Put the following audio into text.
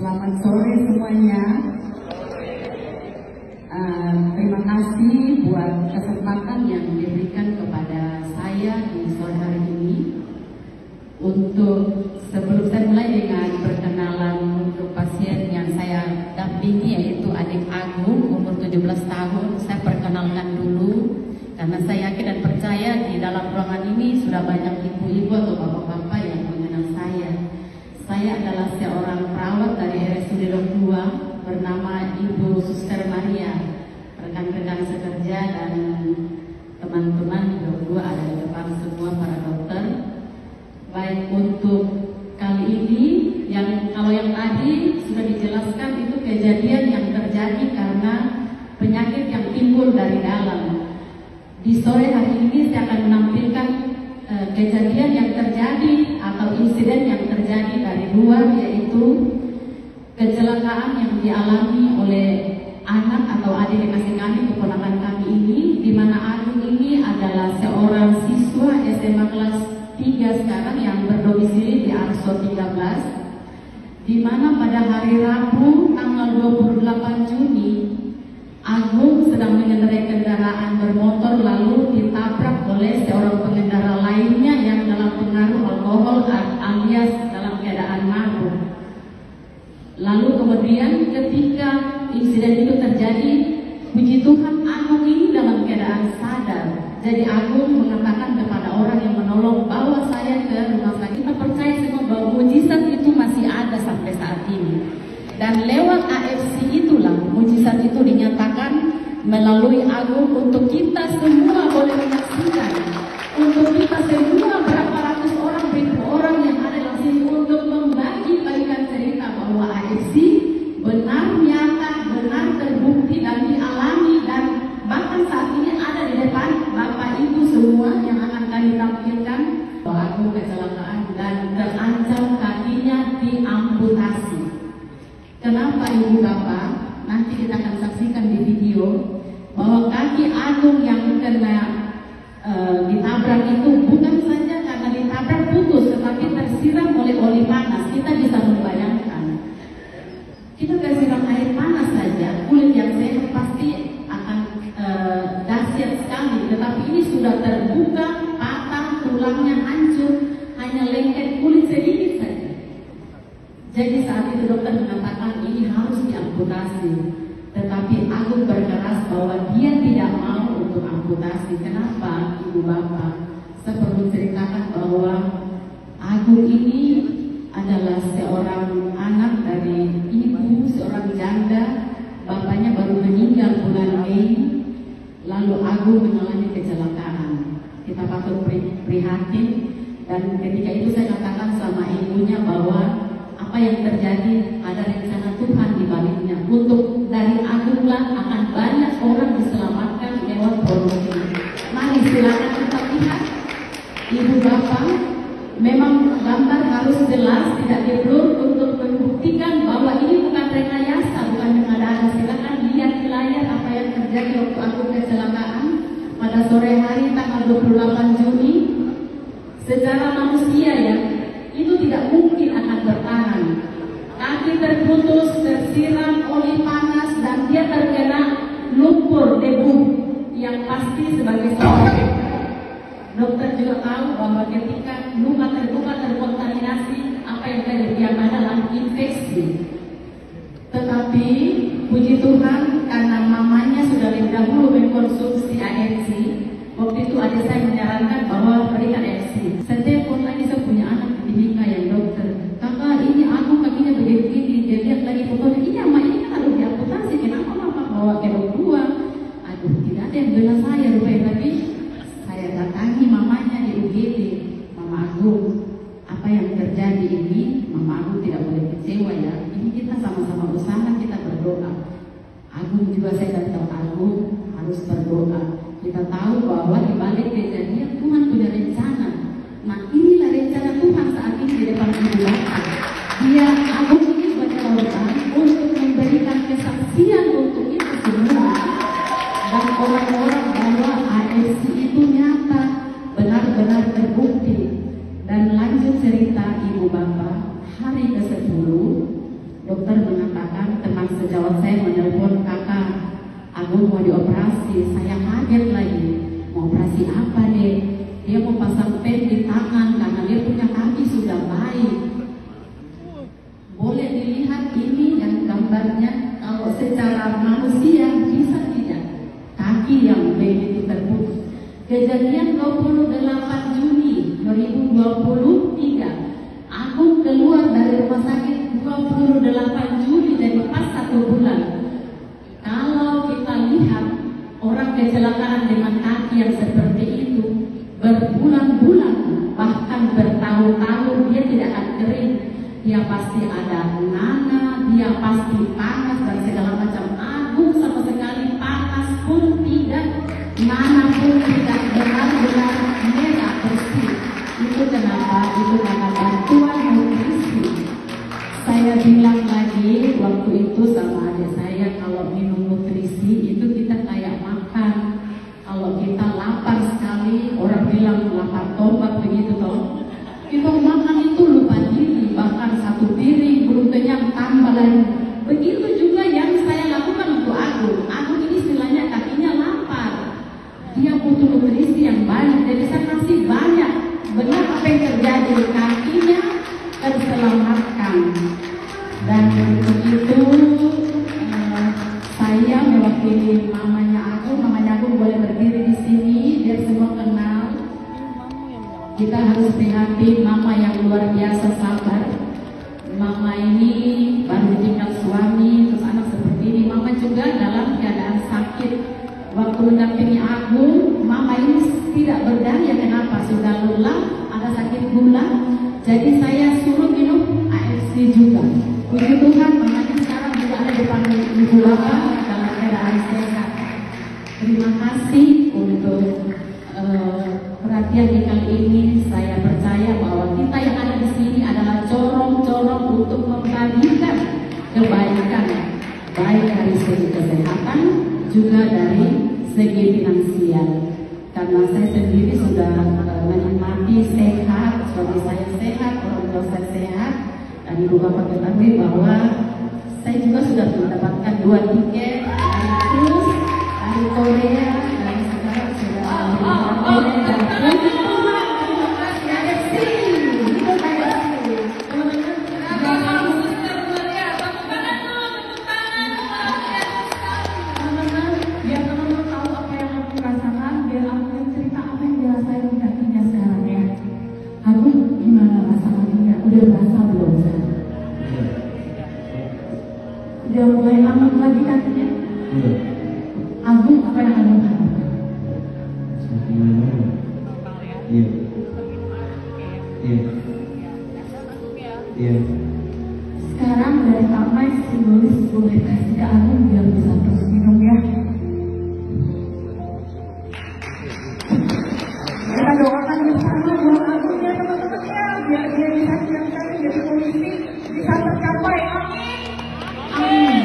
Selamat sore semuanya. Terima kasih buat kesempatan yang diberikan kepada saya di sore hari ini. Untuk sebelum saya mulai dengan perkenalan untuk pasien yang saya dampingi, yaitu adik Agung umur 17 tahun, saya perkenalkan dulu karena saya yakin dan percaya di dalam ruangan ini sudah banyak ibu-ibu atau bapak-bapak yang mengenal saya. Saya adalah seorang perawat dari RSUD Dok 2 bernama Ibu Suster Maria. Rekan-rekan sekerja dan teman-teman Dok 2 ada di depan semua para dokter. Baik, untuk kali ini kalau yang tadi sudah dijelaskan itu kejadian yang terjadi karena penyakit yang timbul dari dalam. Di sore hari ini saya akan menampilkan kejadian yang terjadi atau insiden yang terjadi dari luar, yaitu kecelakaan yang dialami oleh anak atau adik kekasih kami, keponakan kami ini, di mana Agung ini adalah seorang siswa SMA kelas 3 sekarang yang berdomisili di Arso 13, di mana pada hari Rabu tanggal 28 Juni Agung sedang mengendarai kendaraan bermotor lalu ditabrak oleh seorang pengendara lainnya yang dalam pengaruh alkohol alias dalam keadaan mabuk. Lalu kemudian ketika insiden itu terjadi, puji Tuhan Agung ini dalam keadaan sadar. Jadi Agung mengatakan kepada orang yang menolong, bawa saya ke rumah sakit. Kita percaya semua bahwa mujizat itu masih ada sampai saat ini. Dan lewat AFC itulah mujizat itu dinyatakan melalui Agung untuk kita semua boleh menyaksikan. Untuk kita semua berapa ratus orang, ribu orang yang ada di sini untuk membagi-bagikan cerita bahwa AFC benar nyata, benar terbukti dan dialami, dan bahkan saat ini ada di depan Bapak Ibu semua yang akan kami tampilkan bahwa Agung kecelakaan dan terancam kakinya diamputasi. Kenapa Ibu Bapak? Nanti kita akan saksikan di video bahwa kaki Agung yang kena ditabrak itu bukan saja karena ditabrak putus, tetapi tersiram oleh oli panas. Kita bisa membayangkan, kita tersiram air panas saja, kulit yang sehat pasti akan dahsyat sekali. Tetapi ini sudah terbuka, patah, tulangnya hancur, hanya lengket kulit sedikit saja. Jadi saat itu dokter mengatakan ini harus diamputasi. Tetapi Agung berkeras bahwa dia tidak mau untuk amputasi. Kenapa, Ibu Bapak? Saya perlu ceritakan bahwa Agung ini adalah seorang anak dari ibu, seorang janda. Bapaknya baru meninggal bulan Mei. Lalu Agung mengalami kecelakaan. Kita patut prihatin. Dan ketika itu saya katakan sama ibunya bahwa apa yang terjadi ada rencana Tuhan di baliknya. Untuk dari Agunglah akan banyak orang diselamatkan lewat produk ini. Mari silakan kita lihat. Ibu Bapak, memang gambar harus jelas, tidak diblur untuk membuktikan bahwa ini bukan rekayasa, bukan pengadaan. Silakan lihat di layar apa yang terjadi waktu Agung kecelakaan pada sore hari tanggal 28 Juni. Secara manusia ya, itu tidak mungkin akan bertahan. Kaki terputus, tersiram oli panas, dan dia terkena lumpur debu yang pasti sebagai seorang dokter juga tahu bahwa ketika luka terbuka terkontaminasi, apa yang terjadi adalah infeksi. Tetapi puji Tuhan karena mamanya sudah lebih dahulu mengkonsumsi AFC. Waktu itu adik saya menyarankan bahwa berikan AFC. Setiap lagi saya punya anak di Mika yang dokter, kakak ini aku kakinya begini-begini, dia lihat lagi fotonya, ini ama ini kan harus diamputasi, kenapa mama bawa ke Dok 2? Aduh, tidak ada yang bela saya rupanya. Tapi saya datangi mamanya di UGD, Mama Agung, apa yang terjadi ini, Mama Agung tidak boleh kecewa ya, ini kita sama-sama bersama, kita berdoa. Agung juga, saya dan tahu Agung harus berdoa. Kita tahu bahwa di balik kejadian Tuhan punya rencana. Nah, inilah rencana Tuhan saat ini di depan Ibu Bapak. Dia Agung ini sebagai korban untuk memberikan kesaksian untuk itu semua. Dan orang-orang bahwa AFC itu nyata, benar-benar terbukti. Dan lanjut cerita Ibu Bapak, hari ke-10 dokter mengatakan, teman sejawat saya menelpon, kakak Agung mau dioperasi. Saya kaget lagi, mau operasi apa deh? Dia mau pasang pen di tangan karena dia punya kaki sudah baik. Boleh dilihat ini yang gambarnya, kalau secara manusia bisa tidak? Kaki yang begitu terputus. Kejadian 28 Juni 2023, Agung keluar dari rumah sakit 28 Juli, dari pas 1 bulan. Kalau kita lihat orang kecelakaan dengan kaki yang seperti itu berbulan-bulan bahkan bertahun-tahun, dia tidak akan kering, dia pasti ada nana, dia pasti panas dan segala macam. Agung sama sekali panas pun tidak, nana pun tidak, benar-benar merah bersih. Itu kenapa? Itu karena bantuan nutrisi. Saya bilang lagi waktu itu sama adik saya, kalau minum nutrisi itu kita kayak makan. Kalau kita lapar sekali, orang bilang lapar tobat begitu toh. Kita makan itu lupa diri, bahkan 1 piring belum kenyang tambah lagi. Begitu juga yang saya lakukan untuk Agung. Agung ini istilahnya kakinya lapar, dia butuh nutrisi yang baik, jadi saya kasih banyak. Benar apa yang terjadi, kakinya terselamatkan. Dan untuk itu saya mewakili mamanya Agung boleh berdiri di sini, biar semua kenal. Kita harus prihatin mama yang luar biasa sabar. Mama ini baru ditinggal suami, terus anak seperti ini. Mama juga dalam keadaan sakit. Waktu mendampingi Agung, mama ini tidak berdaya. Kenapa? Sudah lelah, ada sakit gula. Jadi saya suruh minum AFC juga. Puji Tuhan, mamanya sekarang juga ada di depan ibu bapak dalam keadaan sehat. Terima kasih untuk perhatian di kali ini. Saya percaya bahwa kita yang ada di sini adalah corong-corong untuk membagikan kebaikan, baik dari segi kesehatan juga dari segi finansial. Karena saya sendiri sudah menikmati sehat, suami saya sehat, orang tua saya sehat, dan ibu bapak ketahui bahwa saya juga sudah mendapatkan 2 tiket dari cruise dari Korea, dan sekarang sudah dari dan udah mulai aman lagi kakinya. Agung, apa yang Agung harapkan? Iya. Sekarang dari Pak Mai simbolis boleh kasih ke Agung biar bisa terus minum ya. Kita doakan bersama buat Agung ya teman-teman ya, biar dia bisa siap-siap jadi polisi, bisa tercapai. Amin.